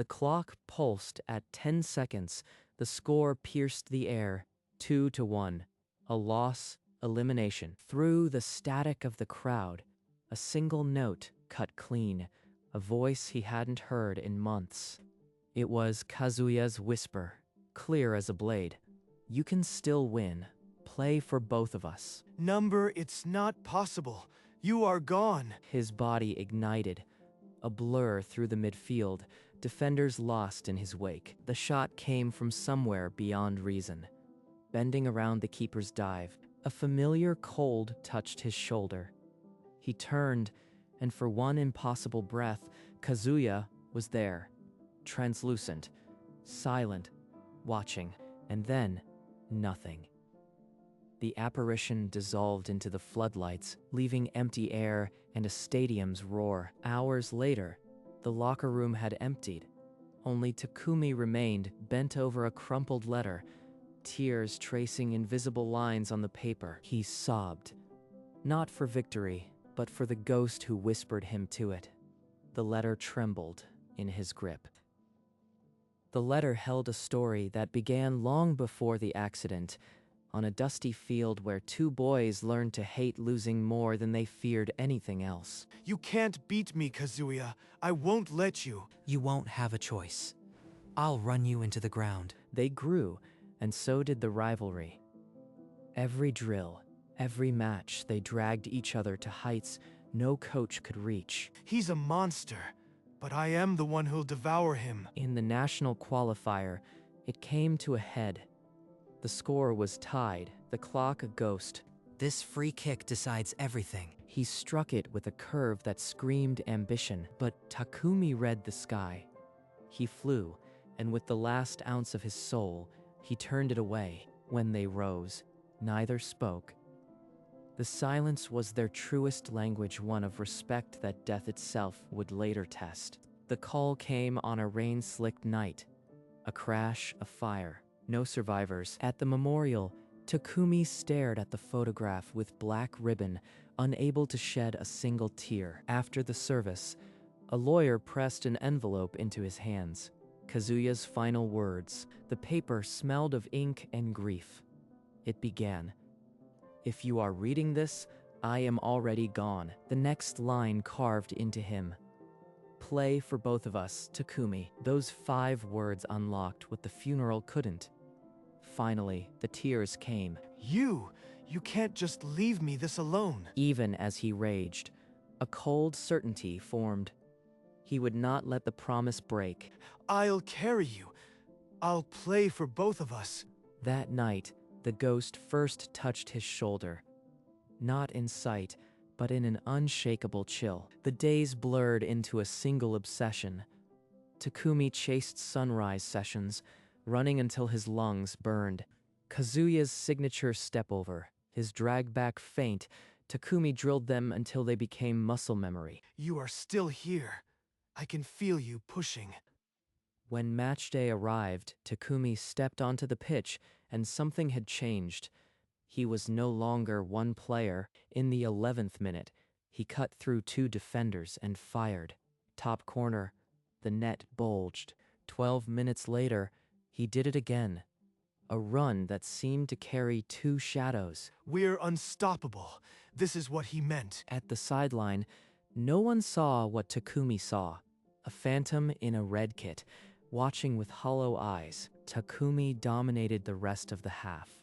The clock pulsed at 10 seconds. The score pierced the air, 2-1. A loss, elimination. Through the static of the crowd, a single note cut clean, a voice he hadn't heard in months. It was Kazuya's whisper, clear as a blade. "You can still win. Play for both of us." Number, it's not possible. You are gone. His body ignited, a blur through the midfield, defenders lost in his wake. The shot came from somewhere beyond reason. Bending around the keeper's dive, a familiar cold touched his shoulder. He turned, and for one impossible breath, Kazuya was there, translucent, silent, watching, and then nothing. The apparition dissolved into the floodlights, leaving empty air and a stadium's roar. Hours later, the locker room had emptied. Only Takumi remained, bent over a crumpled letter, tears tracing invisible lines on the paper. He sobbed, not for victory, but for the ghost who whispered him to it. The letter trembled in his grip. The letter held a story that began long before the accident, on a dusty field where two boys learned to hate losing more than they feared anything else. You can't beat me, Kazuya. I won't let you. You won't have a choice. I'll run you into the ground. They grew, and so did the rivalry. Every drill, every match, they dragged each other to heights no coach could reach. He's a monster, but I am the one who'll devour him. In the national qualifier, it came to a head. The score was tied, the clock a ghost. This free kick decides everything. He struck it with a curve that screamed ambition, but Takumi read the sky. He flew, and with the last ounce of his soul, he turned it away. When they rose, neither spoke. The silence was their truest language, one of respect that death itself would later test. The call came on a rain-slicked night. A crash, a fire. No survivors. At the memorial, Takumi stared at the photograph with black ribbon, unable to shed a single tear. After the service, a lawyer pressed an envelope into his hands. Kazuya's final words. The paper smelled of ink and grief. It began, "If you are reading this, I am already gone." The next line carved into him. "Play for both of us, Takumi." Those 5 words unlocked what the funeral couldn't. Finally, the tears came. You can't just leave me this alone. Even as he raged, a cold certainty formed. He would not let the promise break. I'll carry you. I'll play for both of us. That night, the ghost first touched his shoulder. Not in sight, but in an unshakable chill. The days blurred into a single obsession. Takumi chased sunrise sessions, running until his lungs burned. Kazuya's signature step-over, his drag-back feint, Takumi drilled them until they became muscle memory. You are still here. I can feel you pushing. When match day arrived, Takumi stepped onto the pitch, and something had changed. He was no longer one player. In the 11th minute, he cut through 2 defenders and fired. Top corner, the net bulged. 12 minutes later, he did it again. A run that seemed to carry 2 shadows. We're unstoppable. This is what he meant. At the sideline, no one saw what Takumi saw. A phantom in a red kit, watching with hollow eyes. Takumi dominated the rest of the half.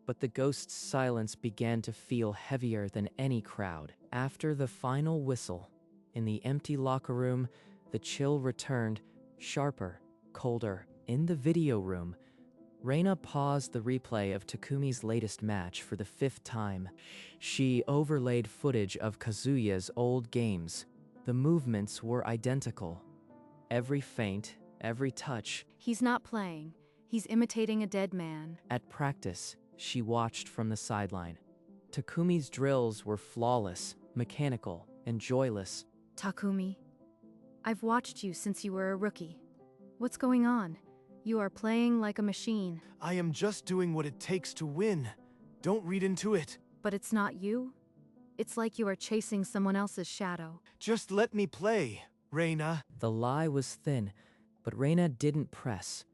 But the ghost's silence began to feel heavier than any crowd. After the final whistle, in the empty locker room, the chill returned, sharper, colder. In the video room, Reina paused the replay of Takumi's latest match for the 5th time. She overlaid footage of Kazuya's old games. The movements were identical. Every feint, every touch. He's not playing. He's imitating a dead man. At practice, she watched from the sideline. Takumi's drills were flawless, mechanical, and joyless. Takumi, I've watched you since you were a rookie. What's going on? You are playing like a machine. I am just doing what it takes to win. Don't read into it. But it's not you? It's like you are chasing someone else's shadow. Just let me play. Reina. The lie was thin, but Reina didn't press.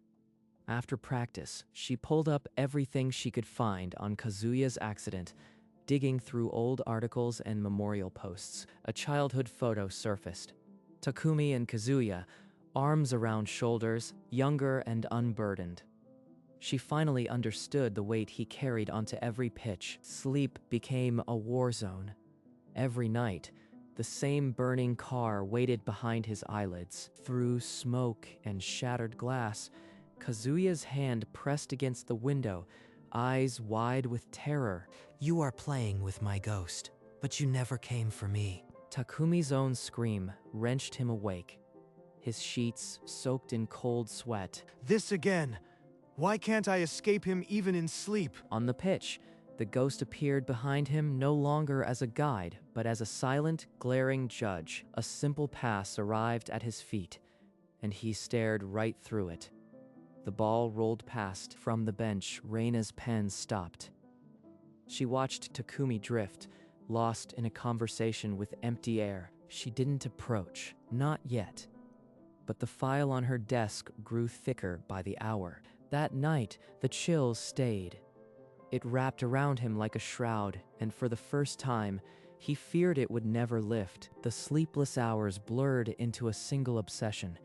After practice, she pulled up everything she could find on Kazuya's accident, digging through old articles and memorial posts. A childhood photo surfaced. Takumi and Kazuya, arms around shoulders, younger and unburdened. She finally understood the weight he carried onto every pitch. Sleep became a war zone. Every night, the same burning car waited behind his eyelids. Through smoke and shattered glass, Kazuya's hand pressed against the window, eyes wide with terror. You are playing with my ghost, but you never came for me. Takumi's own scream wrenched him awake, his sheets soaked in cold sweat. This again. Why can't I escape him even in sleep? On the pitch, the ghost appeared behind him no longer as a guide, but as a silent, glaring judge. A simple pass arrived at his feet, and he stared right through it. The ball rolled past. From the bench, Reina's pen stopped. She watched Takumi drift, lost in a conversation with empty air. She didn't approach, not yet. But the file on her desk grew thicker by the hour. That night, the chills stayed. It wrapped around him like a shroud, and for the first time, he feared it would never lift. The sleepless hours blurred into a single obsession.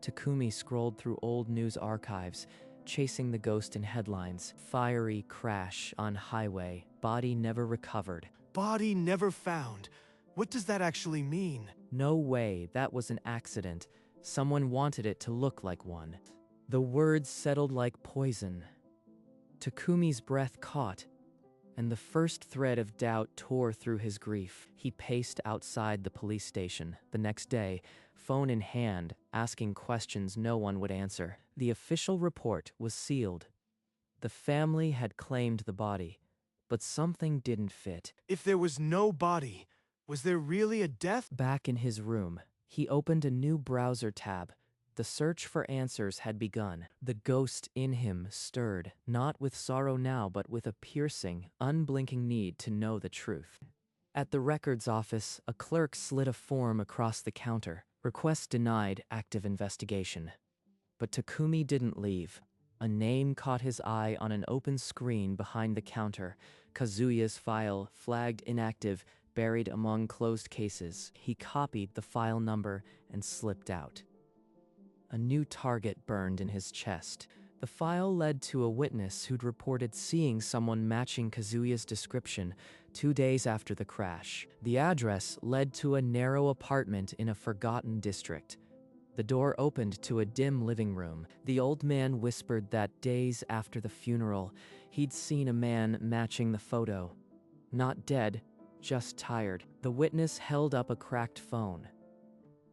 Takumi scrolled through old news archives, chasing the ghost in headlines. Fiery crash on highway, body never recovered. Body never found. What does that actually mean? No way, that was an accident. Someone wanted it to look like one. The words settled like poison. Takumi's breath caught, and the first thread of doubt tore through his grief. He paced outside the police station. The next day, phone in hand, asking questions no one would answer. The official report was sealed. The family had claimed the body, but something didn't fit. If there was no body, was there really a death? Back in his room, he opened a new browser tab. The search for answers had begun. The ghost in him stirred, not with sorrow now, but with a piercing, unblinking need to know the truth. At the records office, a clerk slid a form across the counter. Request denied, active investigation. But Takumi didn't leave. A name caught his eye on an open screen behind the counter. Kazuya's file, flagged inactive, buried among closed cases. He copied the file number and slipped out. A new target burned in his chest. The file led to a witness who'd reported seeing someone matching Kazuya's description 2 days after the crash. The address led to a narrow apartment in a forgotten district. The door opened to a dim living room. The old man whispered that days after the funeral, he'd seen a man matching the photo. Not dead, just tired. The witness held up a cracked phone.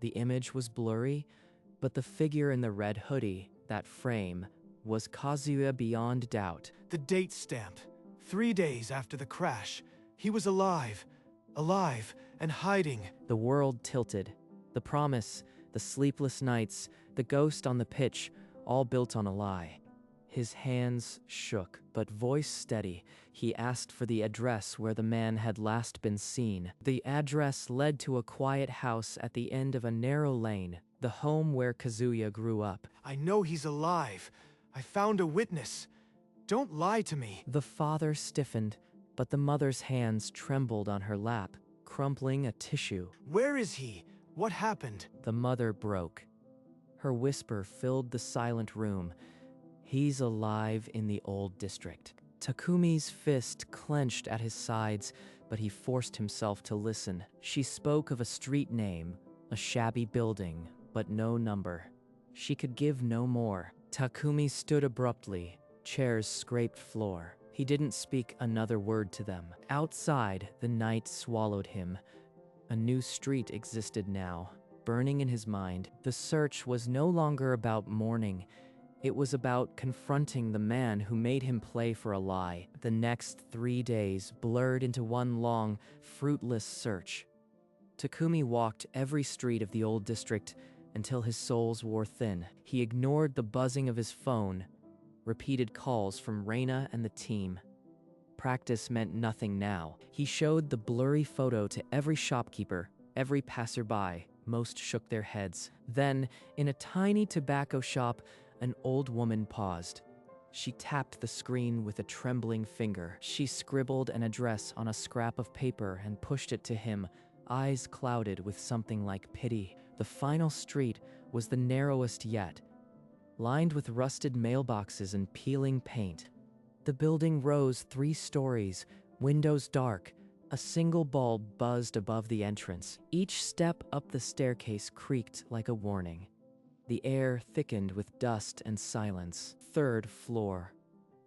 The image was blurry, but the figure in the red hoodie, that frame, was Kazuya beyond doubt. The date stamp. 3 days after the crash. He was alive. Alive and hiding. The world tilted. The promise, the sleepless nights, the ghost on the pitch, all built on a lie. His hands shook, but voice steady. He asked for the address where the man had last been seen. The address led to a quiet house at the end of a narrow lane, the home where Kazuya grew up. I know he's alive. I found a witness. Don't lie to me. The father stiffened, but the mother's hands trembled on her lap, crumpling a tissue. Where is he? What happened? The mother broke. Her whisper filled the silent room. He's alive in the old district. Takumi's fist clenched at his sides, but he forced himself to listen. She spoke of a street name, a shabby building, but no number. She could give no more. Takumi stood abruptly. Chairs scraped floor. He didn't speak another word to them. Outside, the night swallowed him. A new street existed now, burning in his mind. The search was no longer about mourning. It was about confronting the man who made him play for a lie. The next 3 days blurred into one long, fruitless search. Takumi walked every street of the old district until his soles wore thin. He ignored the buzzing of his phone, repeated calls from Reina and the team. Practice meant nothing now. He showed the blurry photo to every shopkeeper, every passerby, Most shook their heads. Then, in a tiny tobacco shop, an old woman paused. She tapped the screen with a trembling finger. She scribbled an address on a scrap of paper and pushed it to him, eyes clouded with something like pity. The final street was the narrowest yet, lined with rusted mailboxes and peeling paint. The building rose 3 stories, windows dark. A single bulb buzzed above the entrance. Each step up the staircase creaked like a warning. The air thickened with dust and silence. 3rd floor.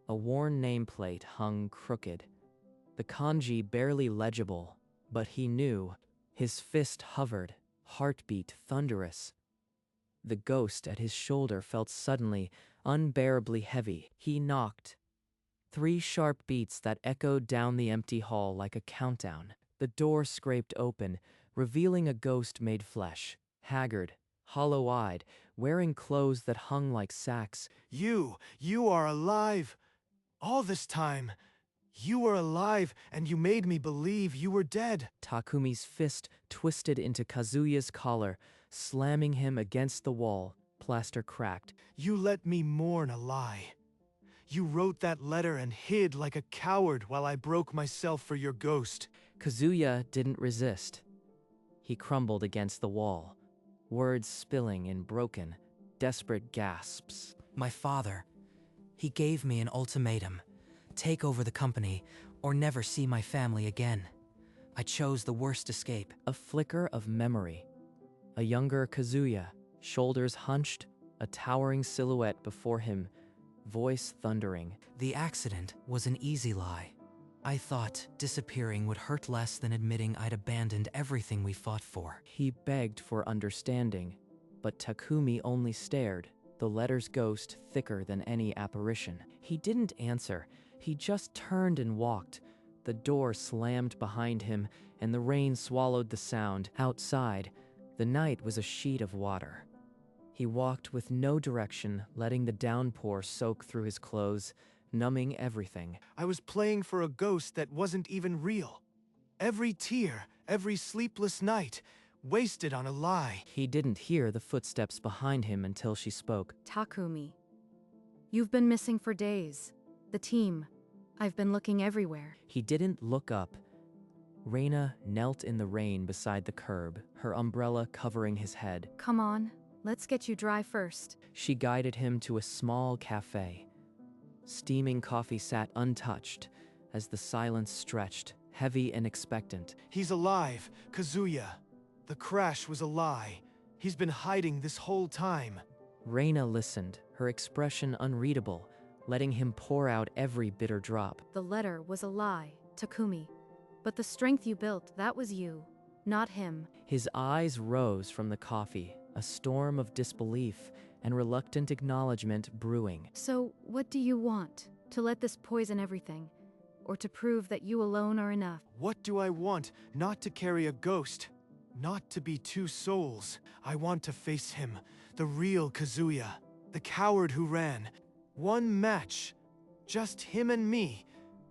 A worn nameplate hung crooked. The kanji barely legible, but he knew. His fist hovered, heartbeat thunderous. The ghost at his shoulder felt suddenly unbearably heavy. He knocked. 3 sharp beats that echoed down the empty hall like a countdown. The door scraped open, revealing a ghost made flesh, haggard, hollow-eyed, wearing clothes that hung like sacks. You are alive! All this time! You were alive, and you made me believe you were dead! Takumi's fist twisted into Kazuya's collar, slamming him against the wall. Plaster cracked. You let me mourn a lie. You wrote that letter and hid like a coward while I broke myself for your ghost. Kazuya didn't resist. He crumbled against the wall, words spilling in broken, desperate gasps. My father, he gave me an ultimatum. Take over the company, or never see my family again. I chose the worst escape. A flicker of memory. A younger Kazuya, shoulders hunched, a towering silhouette before him, voice thundering. The accident was an easy lie. I thought disappearing would hurt less than admitting I'd abandoned everything we fought for. He begged for understanding, but Takumi only stared, the letter's ghost thicker than any apparition. He didn't answer. He just turned and walked. The door slammed behind him, and the rain swallowed the sound. Outside, the night was a sheet of water. He walked with no direction, letting the downpour soak through his clothes, numbing everything. I was playing for a ghost that wasn't even real. Every tear, every sleepless night, wasted on a lie. He didn't hear the footsteps behind him until she spoke. Takumi, you've been missing for days. The team, I've been looking everywhere. He didn't look up. Reina knelt in the rain beside the curb, her umbrella covering his head. Come on, let's get you dry first. She guided him to a small cafe. Steaming coffee sat untouched as the silence stretched, heavy and expectant. He's alive, Kazuya. The crash was a lie. He's been hiding this whole time. Reina listened, her expression unreadable, letting him pour out every bitter drop. The letter was a lie, Takumi. But the strength you built, that was you, not him. His eyes rose from the coffee, a storm of disbelief and reluctant acknowledgement brewing. So, what do you want? To let this poison everything? Or to prove that you alone are enough? What do I want? Not to carry a ghost. Not to be 2 souls. I want to face him, the real Kazuya, the coward who ran. 1 match. Just him and me.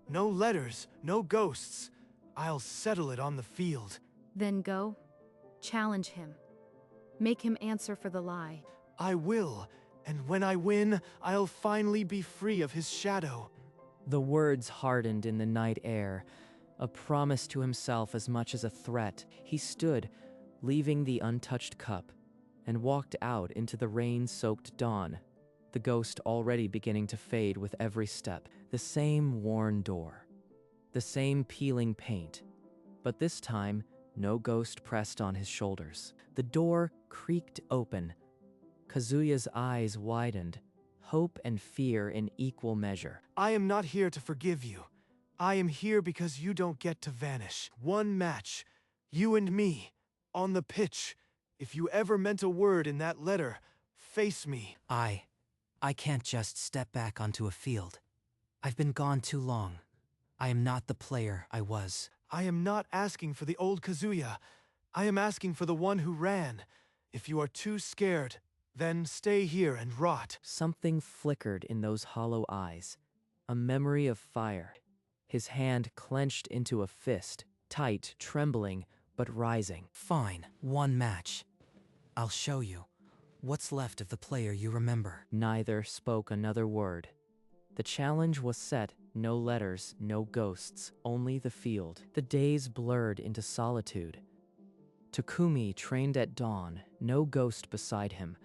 No letters, no ghosts. I'll settle it on the field. Then go. Challenge him. Make him answer for the lie. I will, and when I win, I'll finally be free of his shadow. The words hardened in the night air, a promise to himself as much as a threat. He stood, leaving the untouched cup, and walked out into the rain-soaked dawn, the ghost already beginning to fade with every step. The same worn door, the same peeling paint, but this time, no ghost pressed on his shoulders. The door creaked open. Kazuya's eyes widened, hope and fear in equal measure. I am not here to forgive you. I am here because you don't get to vanish. 1 match, you and me, on the pitch. If you ever meant a word in that letter, face me. I can't just step back onto a field. I've been gone too long. I am not the player I was. I am not asking for the old Kazuya. I am asking for the one who ran. If you are too scared, then stay here and rot. Something flickered in those hollow eyes, a memory of fire. His hand clenched into a fist, tight, trembling, but rising. Fine, 1 match. I'll show you. What's left of the player you remember? Neither spoke another word. The challenge was set, no letters, no ghosts, only the field. The days blurred into solitude. Takumi trained at dawn, no ghost beside him,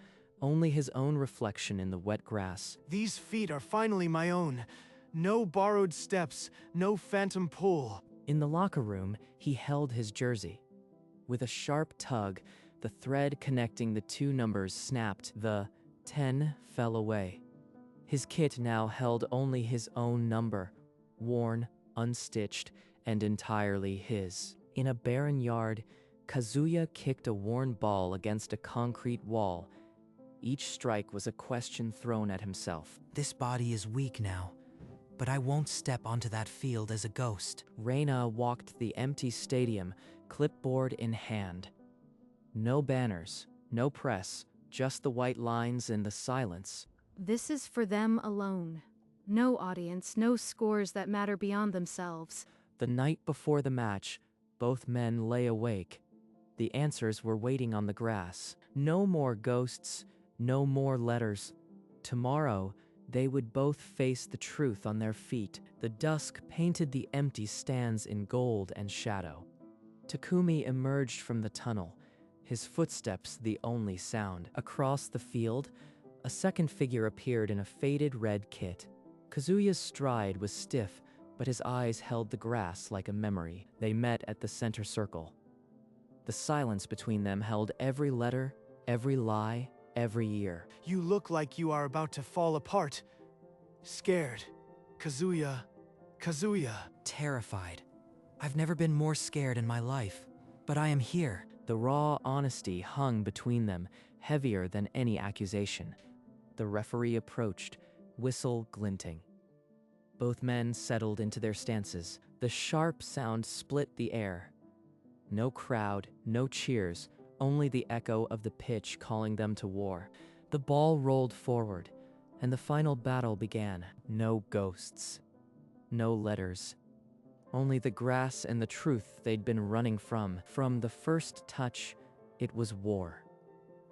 only his own reflection in the wet grass. These feet are finally my own. No borrowed steps, no phantom pull. In the locker room, he held his jersey. With a sharp tug, the thread connecting the two numbers snapped. The 10 fell away. His kit now held only his own number, worn, unstitched, and entirely his. In a barren yard, Kazuya kicked a worn ball against a concrete wall. Each strike was a question thrown at himself. This body is weak now, but I won't step onto that field as a ghost. Reina walked the empty stadium, clipboard in hand. No banners, no press, just the white lines and the silence. This is for them alone. No audience, no scores that matter beyond themselves. The night before the match, both men lay awake. The answers were waiting on the grass. No more ghosts, no more letters. Tomorrow, they would both face the truth on their feet. The dusk painted the empty stands in gold and shadow. Takumi emerged from the tunnel, his footsteps the only sound. Across the field, a second figure appeared in a faded red kit. Kazuya's stride was stiff, but his eyes held the grass like a memory. They met at the center circle. The silence between them held every letter, every lie, every year. You look like you are about to fall apart. Scared. Kazuya. Kazuya. Terrified. I've never been more scared in my life, but I am here. The raw honesty hung between them, heavier than any accusation. The referee approached, whistle glinting. Both men settled into their stances. The sharp sound split the air. No crowd, no cheers, only the echo of the pitch calling them to war. The ball rolled forward, and the final battle began. No ghosts, no letters. Only the grass and the truth they'd been running from. From the first touch, it was war.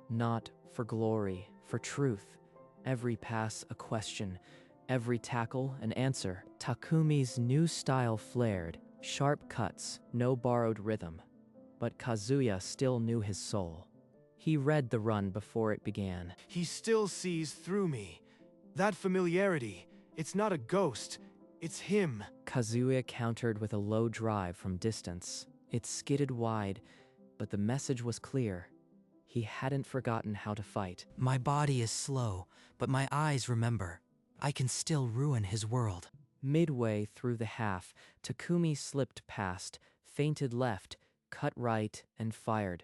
Not for glory, for truth. Every pass a question, every tackle an answer. Takumi's new style flared, sharp cuts, no borrowed rhythm. But Kazuya still knew his soul. He read the run before it began. He still sees through me. That familiarity, it's not a ghost, it's him. Kazuya countered with a low drive from distance. It skidded wide, but the message was clear. He hadn't forgotten how to fight. My body is slow, but my eyes remember. I can still ruin his world. Midway through the half, Takumi slipped past, feinted left, cut right, and fired.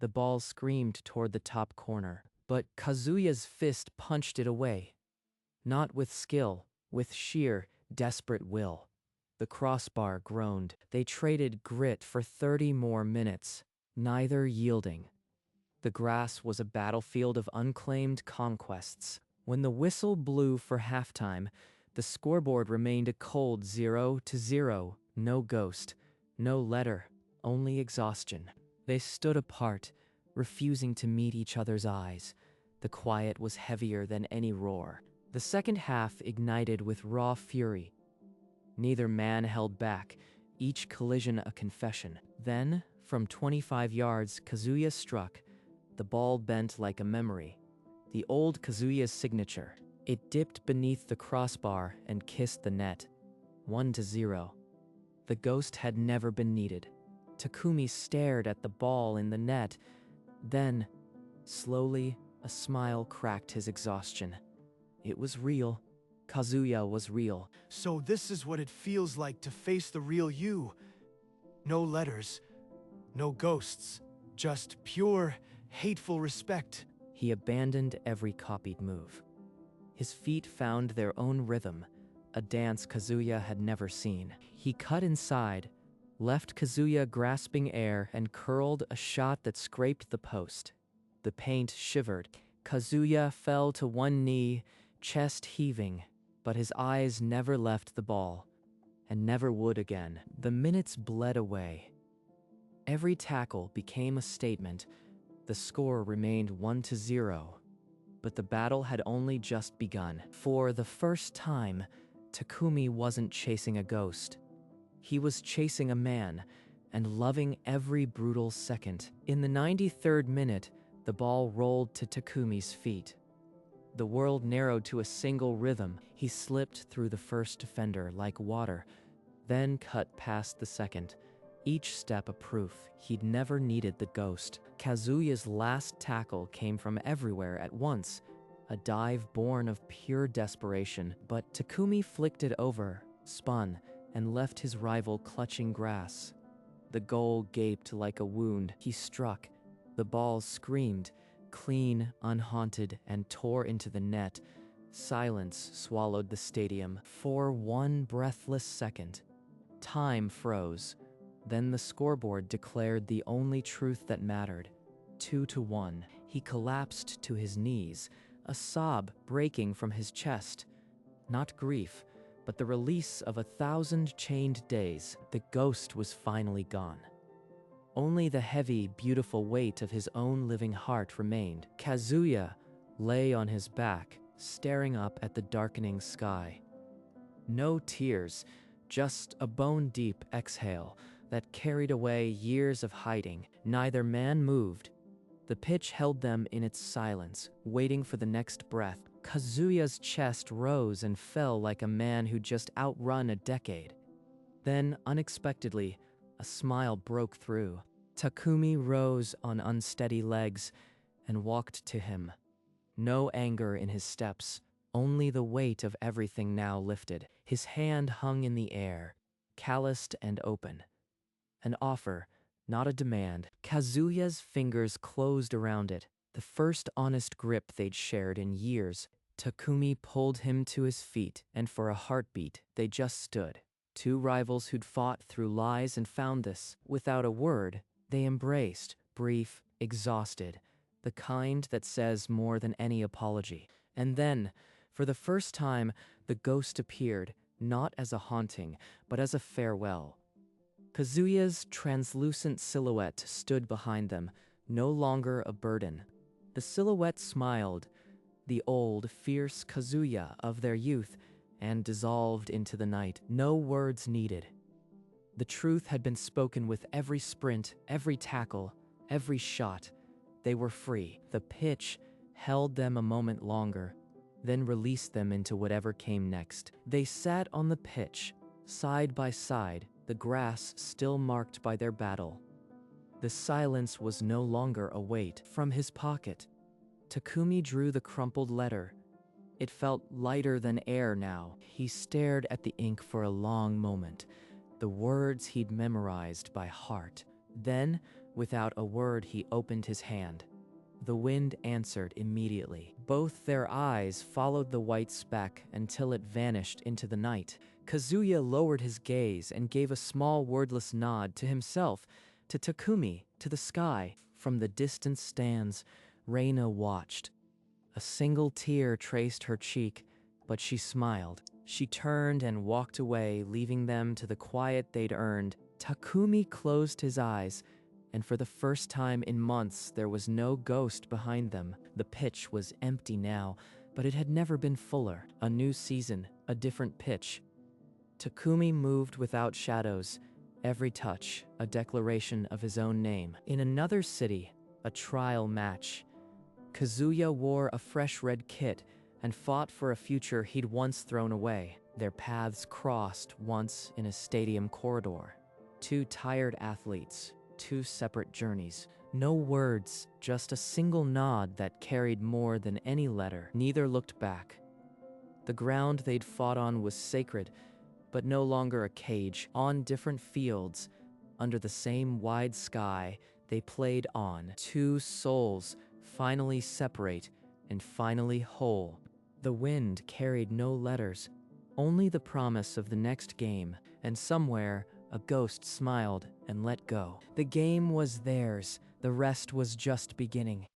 The ball screamed toward the top corner, but Kazuya's fist punched it away. Not with skill, with sheer, desperate will. The crossbar groaned. They traded grit for 30 more minutes, neither yielding. The grass was a battlefield of unclaimed conquests. When the whistle blew for halftime, the scoreboard remained a cold 0-0, no ghost, no letter, only exhaustion. They stood apart, refusing to meet each other's eyes. The quiet was heavier than any roar. The second half ignited with raw fury. Neither man held back, each collision a confession. Then, from 25 yards, Kazuya struck. The ball bent like a memory. The old Kazuya's signature. It dipped beneath the crossbar and kissed the net. 1-0. The ghost had never been needed. Takumi stared at the ball in the net. Then, slowly, a smile cracked his exhaustion. It was real. Kazuya was real. So this is what it feels like to face the real you. No letters, no ghosts, just pure, hateful respect. He abandoned every copied move. His feet found their own rhythm, a dance Kazuya had never seen. He cut inside, left Kazuya grasping air, and curled a shot that scraped the post. The paint shivered. Kazuya fell to one knee, chest heaving, but his eyes never left the ball, and never would again. The minutes bled away. Every tackle became a statement, The score remained 1-0, but the battle had only just begun. For the first time, Takumi wasn't chasing a ghost. He was chasing a man, and loving every brutal second. In the 93rd minute, the ball rolled to Takumi's feet. The world narrowed to a single rhythm. He slipped through the first defender like water, then cut past the second, each step a proof he'd never needed the ghost. Kazuya's last tackle came from everywhere at once, a dive born of pure desperation, but Takumi flicked it over, spun, and left his rival clutching grass. The goal gaped like a wound. He struck. The ball screamed, clean, unhaunted, and tore into the net. Silence swallowed the stadium for one breathless second. Time froze. Then the scoreboard declared the only truth that mattered. 2-1. He collapsed to his knees, a sob breaking from his chest. Not grief, but the release of 1,000 chained days. The ghost was finally gone. Only the heavy, beautiful weight of his own living heart remained. Kazuya lay on his back, staring up at the darkening sky. No tears, just a bone-deep exhale that carried away years of hiding. Neither man moved. The pitch held them in its silence, waiting for the next breath. Kazuya's chest rose and fell like a man who'd just outrun a decade. Then, unexpectedly, a smile broke through. Takumi rose on unsteady legs and walked to him. No anger in his steps, only the weight of everything now lifted. His hand hung in the air, calloused and open. An offer, not a demand. Kazuya's fingers closed around it, the first honest grip they'd shared in years. Takumi pulled him to his feet, and for a heartbeat, they just stood. Two rivals who'd fought through lies and found this. Without a word, they embraced, brief, exhausted, the kind that says more than any apology. And then, for the first time, the ghost appeared, not as a haunting, but as a farewell. Kazuya's translucent silhouette stood behind them, no longer a burden. The silhouette smiled, the old, fierce Kazuya of their youth, and dissolved into the night. No words needed. The truth had been spoken with every sprint, every tackle, every shot. They were free. The pitch held them a moment longer, then released them into whatever came next. They sat on the pitch, side by side, the grass still marked by their battle. The silence was no longer a weight. From his pocket, Takumi drew the crumpled letter. It felt lighter than air now. He stared at the ink for a long moment, the words he'd memorized by heart. Then, without a word, he opened his hand. The wind answered immediately. Both their eyes followed the white speck until it vanished into the night. Kazuya lowered his gaze and gave a small wordless nod to himself, to Takumi, to the sky. From the distant stands, Reina watched. A single tear traced her cheek, but she smiled. She turned and walked away, leaving them to the quiet they'd earned. Takumi closed his eyes, and for the first time in months, there was no ghost behind them. The pitch was empty now, but it had never been fuller. A new season, a different pitch. Takumi moved without shadows, every touch a declaration of his own name. In another city, a trial match. Kazuya wore a fresh red kit and fought for a future he'd once thrown away. Their paths crossed once in a stadium corridor. Two tired athletes, two separate journeys. No words, just a single nod that carried more than any letter. Neither looked back. The ground they'd fought on was sacred, but no longer a cage. On different fields, under the same wide sky, they played on. Two souls, finally separate and finally whole. The wind carried no letters, only the promise of the next game, and somewhere a ghost smiled and let go. The game was theirs, the rest was just beginning.